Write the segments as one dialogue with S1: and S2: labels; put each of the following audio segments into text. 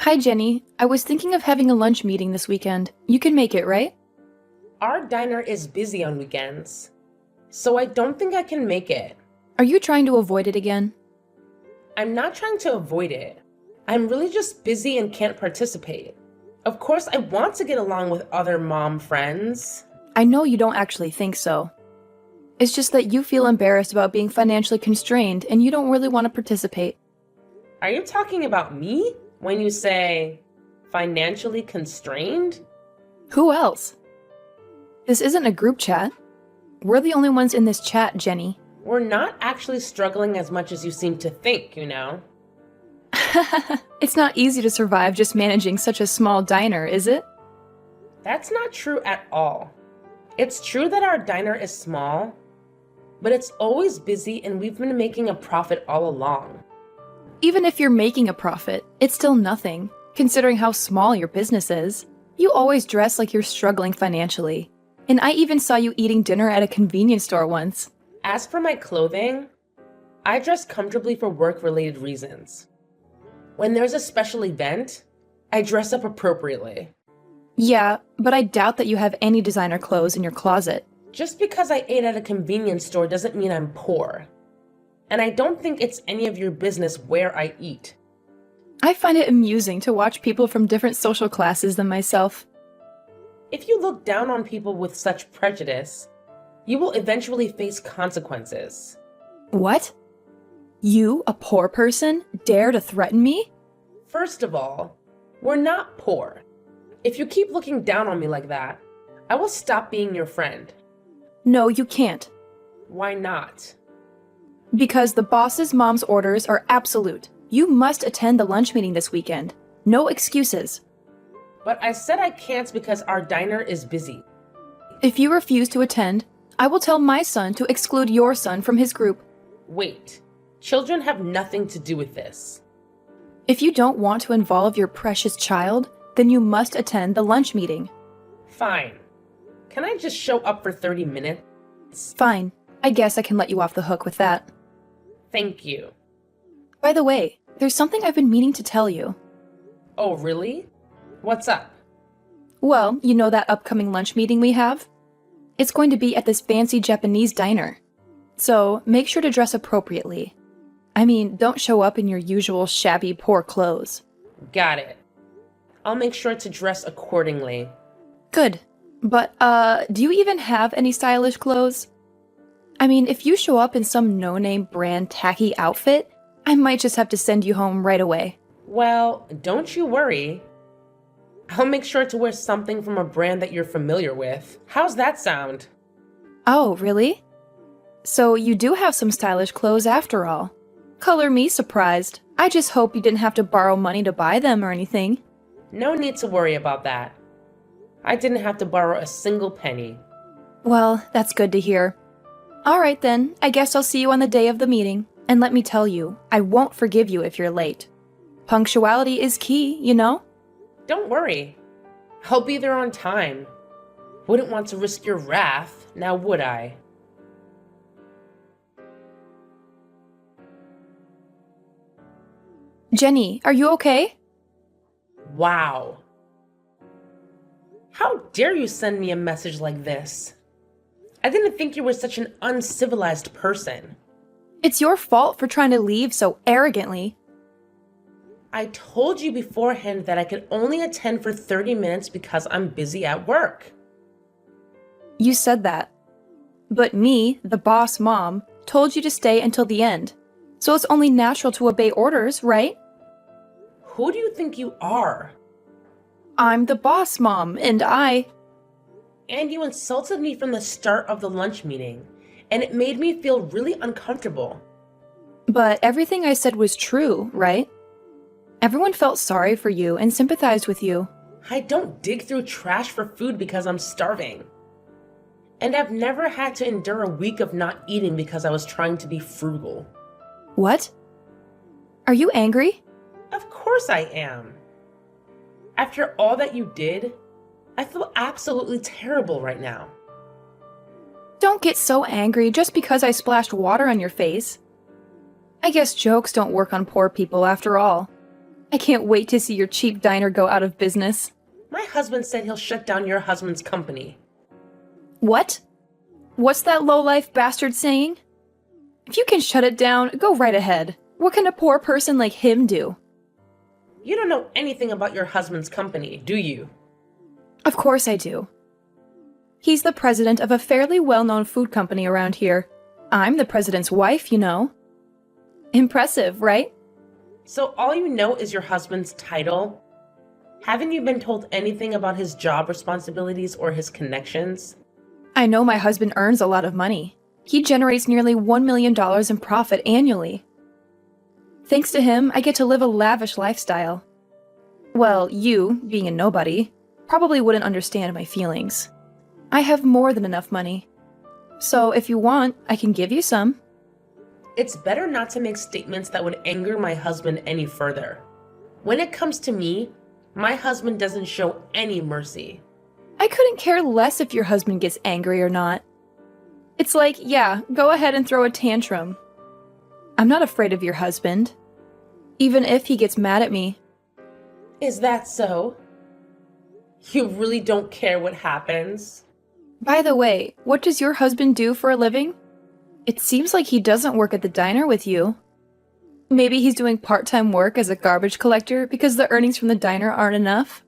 S1: Hi, Jenny. I was thinking of having a lunch meeting this weekend. You can make it, right?
S2: Our diner is busy on weekends, so I don't think I can make it.
S1: Are you trying to avoid it again?
S2: I'm not trying to avoid it. I'm really just busy and can't participate. Of course, I want to get along with other mom friends.
S1: I know you don't actually think so. It's just that you feel embarrassed about being financially constrained and you don't really want to participate.
S2: Are you talking about me when you say financially constrained?
S1: Who else? This isn't a group chat. We're the only ones in this chat, Jenny.
S2: We're not actually struggling as much as you seem to think.
S1: It's not easy to survive just managing such a small diner, is it?
S2: That's not true at all. It's true that our diner is small, but it's always busy and we've been making a profit all along.
S1: Even if you're making a profit, it's still nothing, considering how small your business is. You always dress like you're struggling financially. And I even saw you eating dinner at a convenience store once.
S2: As for my clothing, I dress comfortably for work-related reasons. When there's a special event, I dress up appropriately.
S1: Yeah, but I doubt that you have any designer clothes in your closet.
S2: Just because I ate at a convenience store doesn't mean I'm poor. And I don't think it's any of your business where I eat.
S1: I find it amusing to watch people from different social classes than myself.
S2: If you look down on people with such prejudice, you will eventually face consequences.
S1: What? You, a poor person, dare to threaten me?
S2: First of all, we're not poor. If you keep looking down on me like that, I will stop being your friend.
S1: No, you can't.
S2: Why not?
S1: Because the boss's mom's orders are absolute. You must attend the lunch meeting this weekend. No excuses.
S2: But I said I can't because our diner is busy.
S1: If you refuse to attend, I will tell my son to exclude your son from his group.
S2: Wait, children have nothing to do with this.
S1: If you don't want to involve your precious child, then you must attend the lunch meeting.
S2: Fine. Can I just show up for 30 minutes?
S1: Fine. I guess I can let you off the hook with that.
S2: Thank you.
S1: By the way, there's something I've been meaning to tell you.
S2: Oh, really? What's up?
S1: Well, you know that upcoming lunch meeting we have? It's going to be at this fancy Japanese diner. So, make sure to dress appropriately. I mean, don't show up in your usual shabby, poor clothes.
S2: Got it. I'll make sure to dress accordingly.
S1: Good. But, do you even have any stylish clothes? I mean, if you show up in some no-name brand tacky outfit, I might just have to send you home right away.
S2: Well, don't you worry. I'll make sure to wear something from a brand that you're familiar with. How's that sound?
S1: Oh, really? So you do have some stylish clothes after all. Color me surprised. I just hope you didn't have to borrow money to buy them or anything.
S2: No need to worry about that. I didn't have to borrow a single penny.
S1: Well, that's good to hear. Alright then, I guess I'll see you on the day of the meeting. And let me tell you, I won't forgive you if you're late. Punctuality is key, you know?
S2: Don't worry. I'll be there on time. Wouldn't want to risk your wrath, now would I?
S1: Jenny, are you okay?
S2: Wow. How dare you send me a message like this? I didn't think you were such an uncivilized person.
S1: It's your fault for trying to leave so arrogantly.
S2: I told you beforehand that I could only attend for 30 minutes because I'm busy at work.
S1: You said that. But me, the boss mom, told you to stay until the end. So it's only natural to obey orders, right?
S2: Who do you think you are?
S1: I'm the boss mom, and
S2: And you insulted me from the start of the lunch meeting, and it made me feel really uncomfortable.
S1: But everything I said was true, right? Everyone felt sorry for you and sympathized with you.
S2: I don't dig through trash for food because I'm starving. And I've never had to endure a week of not eating because I was trying to be frugal.
S1: What? Are you angry?
S2: Of course I am. After all that you did, I feel absolutely terrible right now.
S1: Don't get so angry just because I splashed water on your face. I guess jokes don't work on poor people after all. I can't wait to see your cheap diner go out of business.
S2: My husband said he'll shut down your husband's company.
S1: What? What's that low-life bastard saying? If you can shut it down, go right ahead. What can a poor person like him do?
S2: You don't know anything about your husband's company, do you?
S1: Of course I do. He's the president of a fairly well-known food company around here. I'm the president's wife, you know. Impressive, right?
S2: So all you know is your husband's title? Haven't you been told anything about his job responsibilities or his connections?
S1: I know my husband earns a lot of money. He generates nearly $1 million in profit annually. Thanks to him, I get to live a lavish lifestyle. Well, you, being a nobody, probably wouldn't understand my feelings. I have more than enough money. So if you want, I can give you some.
S2: It's better not to make statements that would anger my husband any further. When it comes to me, my husband doesn't show any mercy.
S1: I couldn't care less if your husband gets angry or not. It's like, yeah, go ahead and throw a tantrum. I'm not afraid of your husband, even if he gets mad at me.
S2: Is that so? You really don't care what happens?
S1: By the way, what does your husband do for a living? It seems like he doesn't work at the diner with you. Maybe he's doing part-time work as a garbage collector because the earnings from the diner aren't enough?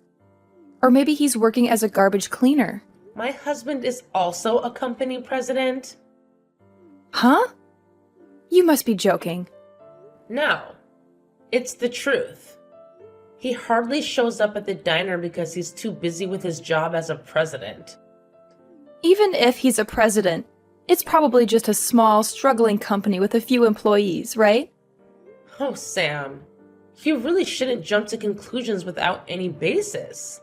S1: Or maybe he's working as a garbage cleaner.
S2: My husband is also a company president?
S1: Huh? You must be joking.
S2: No, it's the truth. He hardly shows up at the diner because he's too busy with his job as a president.
S1: Even if he's a president, it's probably just a small, struggling company with a few employees, right?
S2: Oh, Sam, you really shouldn't jump to conclusions without any basis.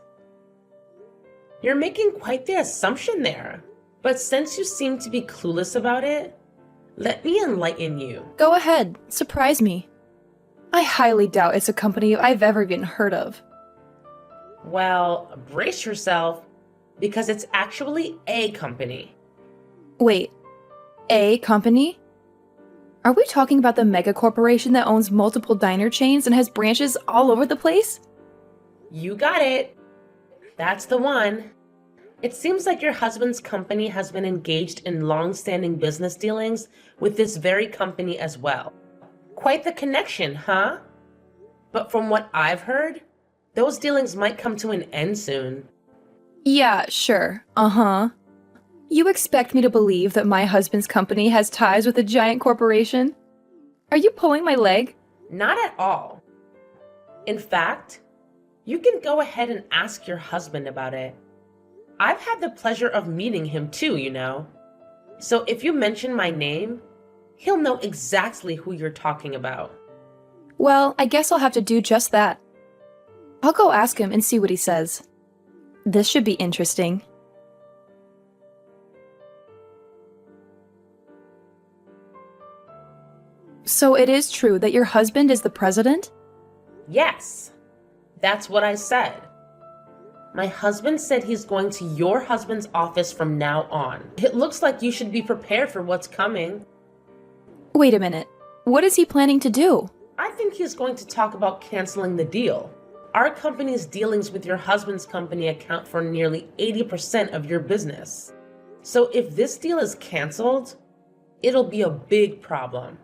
S2: You're making quite the assumption there, but since you seem to be clueless about it, let me enlighten you.
S1: Go ahead, surprise me. I highly doubt it's a company I've ever even heard of.
S2: Well, brace yourself, because it's actually a company.
S1: Wait, a company? Are we talking about the mega corporation that owns multiple diner chains and has branches all over the place?
S2: You got it. That's the one. It seems like your husband's company has been engaged in long-standing business dealings with this very company as well. Quite the connection, huh? But from what I've heard, those dealings might come to an end soon.
S1: Yeah, sure. Uh-huh. You expect me to believe that my husband's company has ties with a giant corporation? Are you pulling my leg?
S2: Not at all. In fact, you can go ahead and ask your husband about it. I've had the pleasure of meeting him too, you know. So if you mention my name, he'll know exactly who you're talking about.
S1: Well, I guess I'll have to do just that. I'll go ask him and see what he says. This should be interesting. So it is true that your husband is the president?
S2: Yes, that's what I said. My husband said he's going to your husband's office from now on. It looks like you should be prepared for what's coming.
S1: Wait a minute. What is he planning to do?
S2: I think he's going to talk about canceling the deal. Our company's dealings with your husband's company account for nearly 80% of your business. So if this deal is canceled, it'll be a big problem.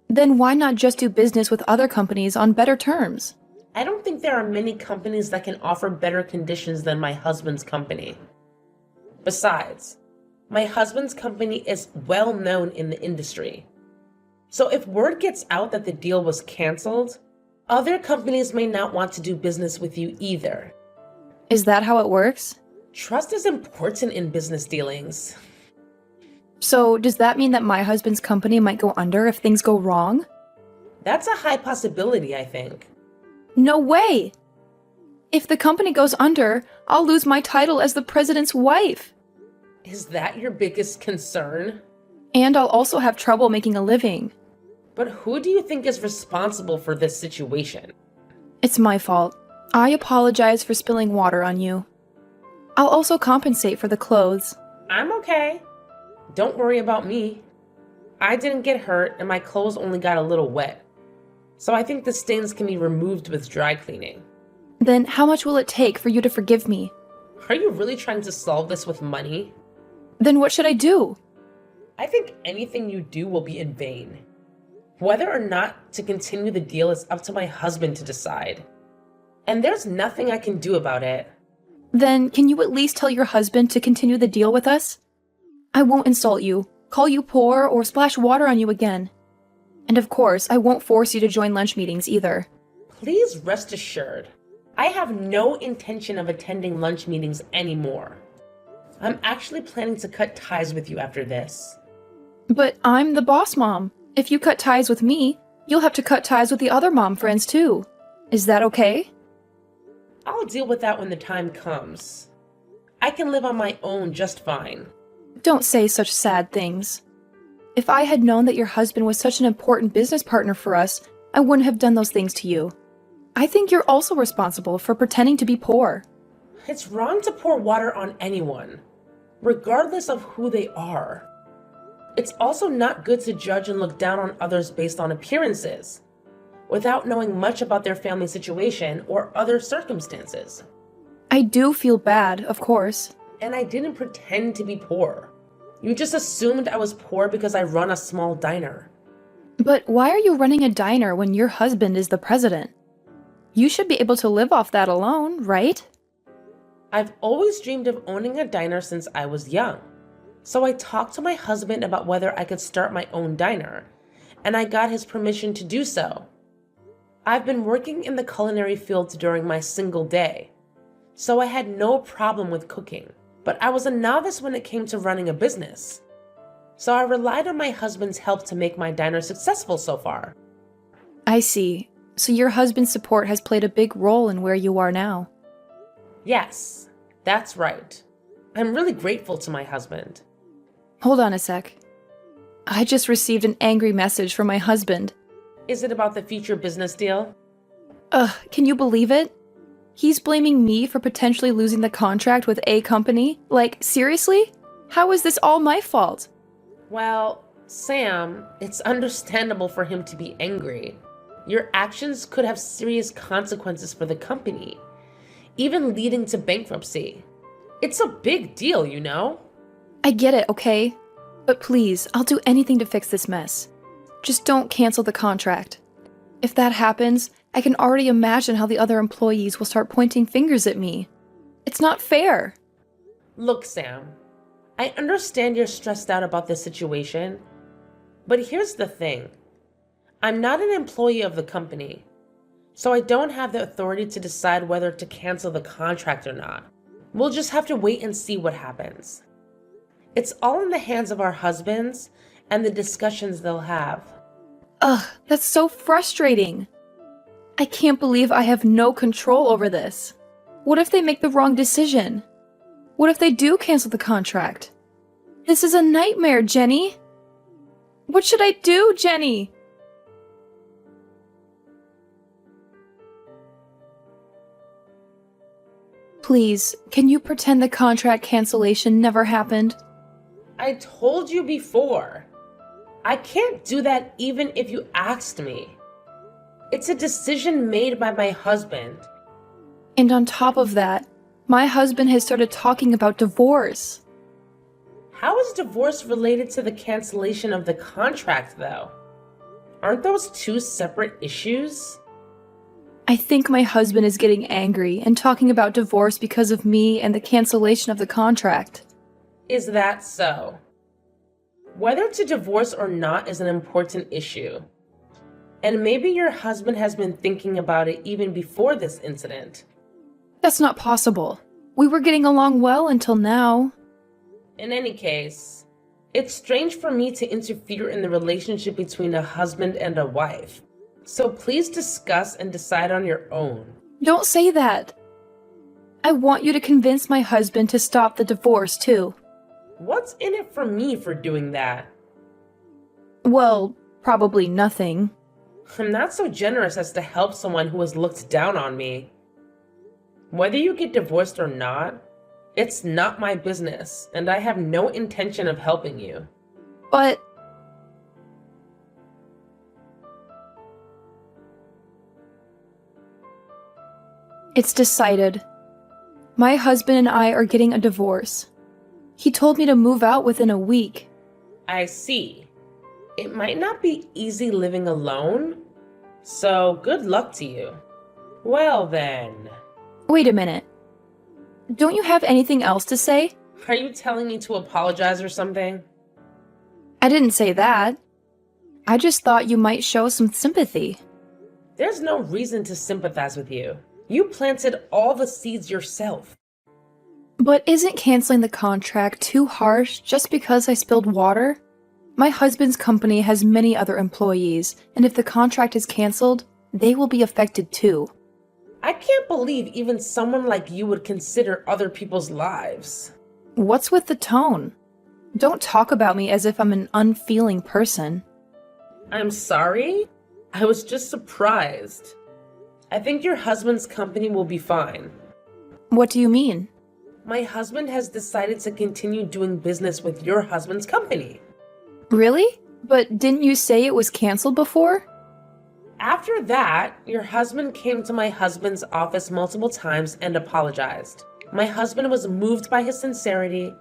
S1: Then why not just do business with other companies on better terms?
S2: I don't think there are many companies that can offer better conditions than my husband's company. Besides, my husband's company is well known in the industry. So if word gets out that the deal was canceled, other companies may not want to do business with you either.
S1: Is that how it works?
S2: Trust is important in business dealings.
S1: So does that mean that my husband's company might go under if things go wrong?
S2: That's a high possibility, I think.
S1: No way! If the company goes under, I'll lose my title as the president's wife.
S2: Is that your biggest concern?
S1: And I'll also have trouble making a living.
S2: But who do you think is responsible for this situation?
S1: It's my fault. I apologize for spilling water on you. I'll also compensate for the clothes.
S2: I'm okay. Don't worry about me. I didn't get hurt and my clothes only got a little wet. So I think the stains can be removed with dry cleaning.
S1: Then how much will it take for you to forgive me?
S2: Are you really trying to solve this with money?
S1: Then what should I do?
S2: I think anything you do will be in vain. Whether or not to continue the deal is up to my husband to decide. And there's nothing I can do about it.
S1: Then can you at least tell your husband to continue the deal with us? I won't insult you, call you poor, or splash water on you again. And of course, I won't force you to join lunch meetings either.
S2: Please rest assured, I have no intention of attending lunch meetings anymore. I'm actually planning to cut ties with you after this.
S1: But I'm the boss mom. If you cut ties with me, you'll have to cut ties with the other mom friends too. Is that okay?
S2: I'll deal with that when the time comes. I can live on my own just fine.
S1: Don't say such sad things. If I had known that your husband was such an important business partner for us, I wouldn't have done those things to you. I think you're also responsible for pretending to be poor.
S2: It's wrong to pour water on anyone, regardless of who they are. It's also not good to judge and look down on others based on appearances, without knowing much about their family situation or other circumstances.
S1: I do feel bad, of course.
S2: And I didn't pretend to be poor. You just assumed I was poor because I run a small diner.
S1: But why are you running a diner when your husband is the president? You should be able to live off that alone, right?
S2: I've always dreamed of owning a diner since I was young. So I talked to my husband about whether I could start my own diner, and I got his permission to do so. I've been working in the culinary field during my single day, so I had no problem with cooking, but I was a novice when it came to running a business. So I relied on my husband's help to make my diner successful so far.
S1: I see. So your husband's support has played a big role in where you are now.
S2: Yes, that's right. I'm really grateful to my husband.
S1: Hold on a sec. I just received an angry message from my husband.
S2: Is it about the future business deal?
S1: Can you believe it? He's blaming me for potentially losing the contract with a company? Like, seriously? How is this all my fault?
S2: Well, Sam, it's understandable for him to be angry. Your actions could have serious consequences for the company, even leading to bankruptcy. It's a big deal, you know?
S1: I get it, okay? But please, I'll do anything to fix this mess. Just don't cancel the contract. If that happens, I can already imagine how the other employees will start pointing fingers at me. It's not fair.
S2: Look, Sam, I understand you're stressed out about this situation, but here's the thing. I'm not an employee of the company, so I don't have the authority to decide whether to cancel the contract or not. We'll just have to wait and see what happens. It's all in the hands of our husbands and the discussions they'll have.
S1: That's so frustrating. I can't believe I have no control over this. What if they make the wrong decision? What if they do cancel the contract? This is a nightmare, Jenny. What should I do, Jenny? Please, can you pretend the contract cancellation never happened?
S2: I told you before. I can't do that even if you asked me. It's a decision made by my husband.
S1: And on top of that, my husband has started talking about divorce.
S2: How is divorce related to the cancellation of the contract, though? Aren't those two separate issues?
S1: I think my husband is getting angry and talking about divorce because of me and the cancellation of the contract.
S2: Is that so? Whether to divorce or not is an important issue. And maybe your husband has been thinking about it even before this incident.
S1: That's not possible. We were getting along well until now.
S2: In any case, it's strange for me to interfere in the relationship between a husband and a wife. So please discuss and decide on your own.
S1: Don't say that. I want you to convince my husband to stop the divorce, too.
S2: What's in it for me for doing that?
S1: Well, probably nothing.
S2: I'm not so generous as to help someone who has looked down on me. Whether you get divorced or not, it's not my business, and I have no intention of helping you.
S1: But It's decided. My husband and I are getting a divorce. He told me to move out within a week.
S2: I see. It might not be easy living alone, so good luck to you. Well then.
S1: Wait a minute. Don't you have anything else to say?
S2: Are you telling me to apologize or something?
S1: I didn't say that. I just thought you might show some sympathy.
S2: There's no reason to sympathize with you. You planted all the seeds yourself.
S1: But isn't canceling the contract too harsh just because I spilled water? My husband's company has many other employees, and if the contract is canceled, they will be affected too.
S2: I can't believe even someone like you would consider other people's lives.
S1: What's with the tone? Don't talk about me as if I'm an unfeeling person.
S2: I'm sorry? I was just surprised. I think your husband's company will be fine.
S1: What do you mean?
S2: My husband has decided to continue doing business with your husband's company.
S1: Really? But didn't you say it was canceled before?
S2: After that, your husband came to my husband's office multiple times and apologized. My husband was moved by his sincerity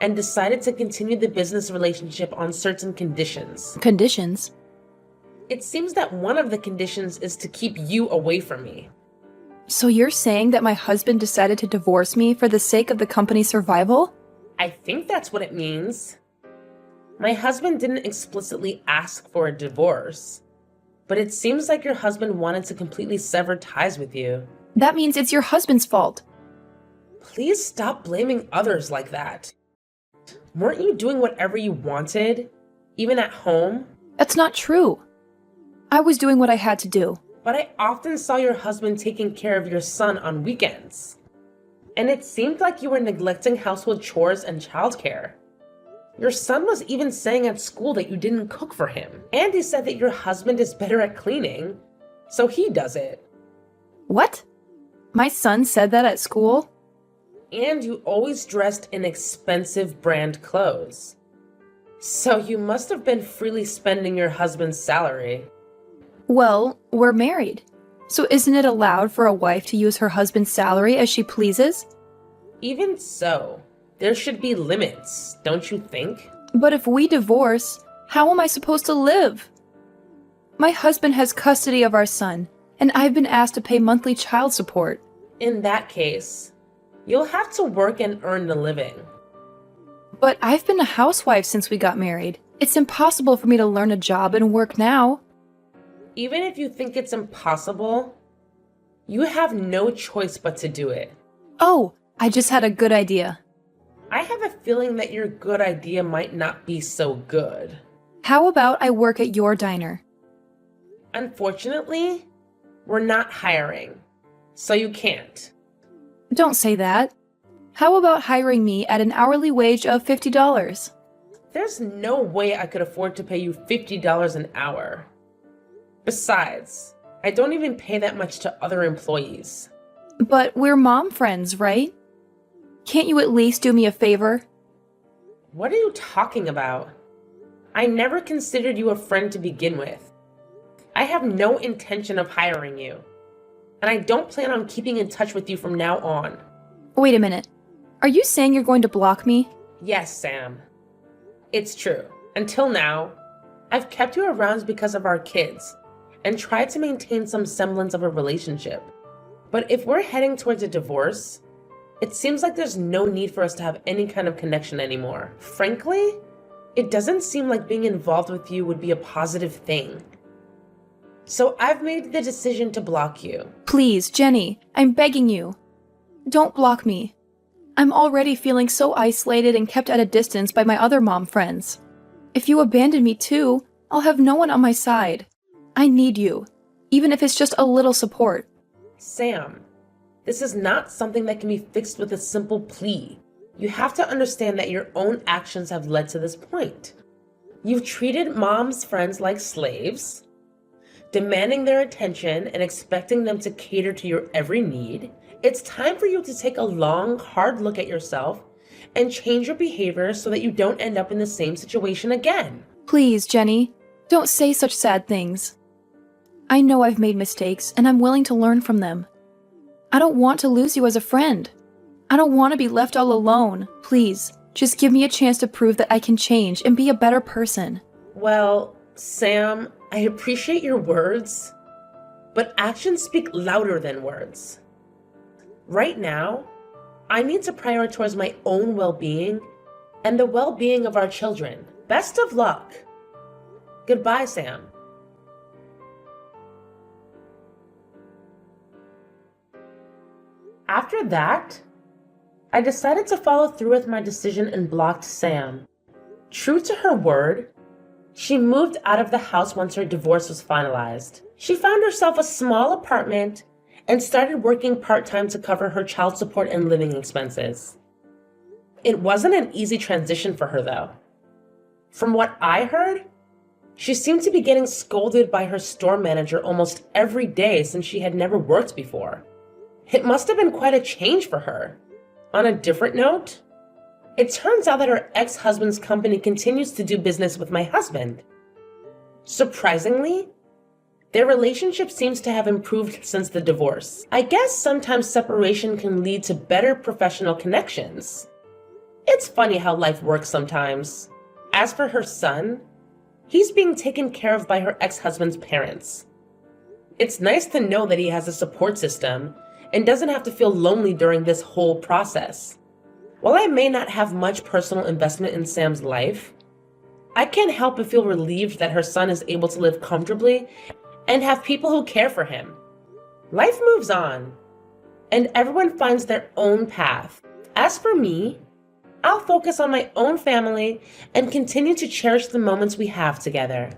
S2: and decided to continue the business relationship on certain conditions.
S1: Conditions?
S2: It seems that one of the conditions is to keep you away from me.
S1: So you're saying that my husband decided to divorce me for the sake of the company's survival?
S2: I think that's what it means. My husband didn't explicitly ask for a divorce, but it seems like your husband wanted to completely sever ties with you.
S1: That means it's your husband's fault.
S2: Please stop blaming others like that. Weren't you doing whatever you wanted, even at home?
S1: That's not true. I was doing what I had to do.
S2: But I often saw your husband taking care of your son on weekends. And it seemed like you were neglecting household chores and childcare. Your son was even saying at school that you didn't cook for him. And he said that your husband is better at cleaning, so he does it.
S1: What? My son said that at school?
S2: And you always dressed in expensive brand clothes. So you must have been freely spending your husband's salary.
S1: Well, we're married. So isn't it allowed for a wife to use her husband's salary as she pleases?
S2: Even so, there should be limits, don't you think?
S1: But if we divorce, how am I supposed to live? My husband has custody of our son, and I've been asked to pay monthly child support.
S2: In that case, you'll have to work and earn a living.
S1: But I've been a housewife since we got married. It's impossible for me to learn a job and work now.
S2: Even if you think it's impossible, you have no choice but to do it.
S1: Oh, I just had a good idea.
S2: I have a feeling that your good idea might not be so good.
S1: How about I work at your diner?
S2: Unfortunately, we're not hiring, so you can't.
S1: Don't say that. How about hiring me at an hourly wage of $50?
S2: There's no way I could afford to pay you $50 an hour. Besides, I don't even pay that much to other employees.
S1: But we're mom friends, right? Can't you at least do me a favor?
S2: What are you talking about? I never considered you a friend to begin with. I have no intention of hiring you, and I don't plan on keeping in touch with you from now on.
S1: Wait a minute. Are you saying you're going to block me?
S2: Yes, Sam. It's true. Until now, I've kept you around because of our kids and tried to maintain some semblance of a relationship. But if we're heading towards a divorce, it seems like there's no need for us to have any kind of connection anymore. Frankly, it doesn't seem like being involved with you would be a positive thing. So I've made the decision to block you.
S1: Please, Jenny, I'm begging you. Don't block me. I'm already feeling so isolated and kept at a distance by my other mom friends. If you abandon me too, I'll have no one on my side. I need you, even if it's just a little support.
S2: Sam, this is not something that can be fixed with a simple plea. You have to understand that your own actions have led to this point. You've treated mom's friends like slaves, demanding their attention and expecting them to cater to your every need. It's time for you to take a long, hard look at yourself and change your behavior so that you don't end up in the same situation again.
S1: Please, Jenny, don't say such sad things. I know I've made mistakes, and I'm willing to learn from them. I don't want to lose you as a friend. I don't want to be left all alone. Please, just give me a chance to prove that I can change and be a better person.
S2: Well, Sam, I appreciate your words, but actions speak louder than words. Right now, I need to prioritize my own well-being and the well-being of our children. Best of luck. Goodbye, Sam. After that, I decided to follow through with my decision and blocked Sam. True to her word, she moved out of the house once her divorce was finalized. She found herself a small apartment and started working part-time to cover her child support and living expenses. It wasn't an easy transition for her, though. From what I heard, she seemed to be getting scolded by her store manager almost every day since she had never worked before. It must have been quite a change for her. On a different note, it turns out that her ex-husband's company continues to do business with my husband. Surprisingly, their relationship seems to have improved since the divorce. I guess sometimes separation can lead to better professional connections. It's funny how life works sometimes. As for her son, he's being taken care of by her ex-husband's parents. It's nice to know that he has a support system and doesn't have to feel lonely during this whole process. While I may not have much personal investment in Sam's life, I can't help but feel relieved that her son is able to live comfortably and have people who care for him. Life moves on, and everyone finds their own path. As for me, I'll focus on my own family and continue to cherish the moments we have together.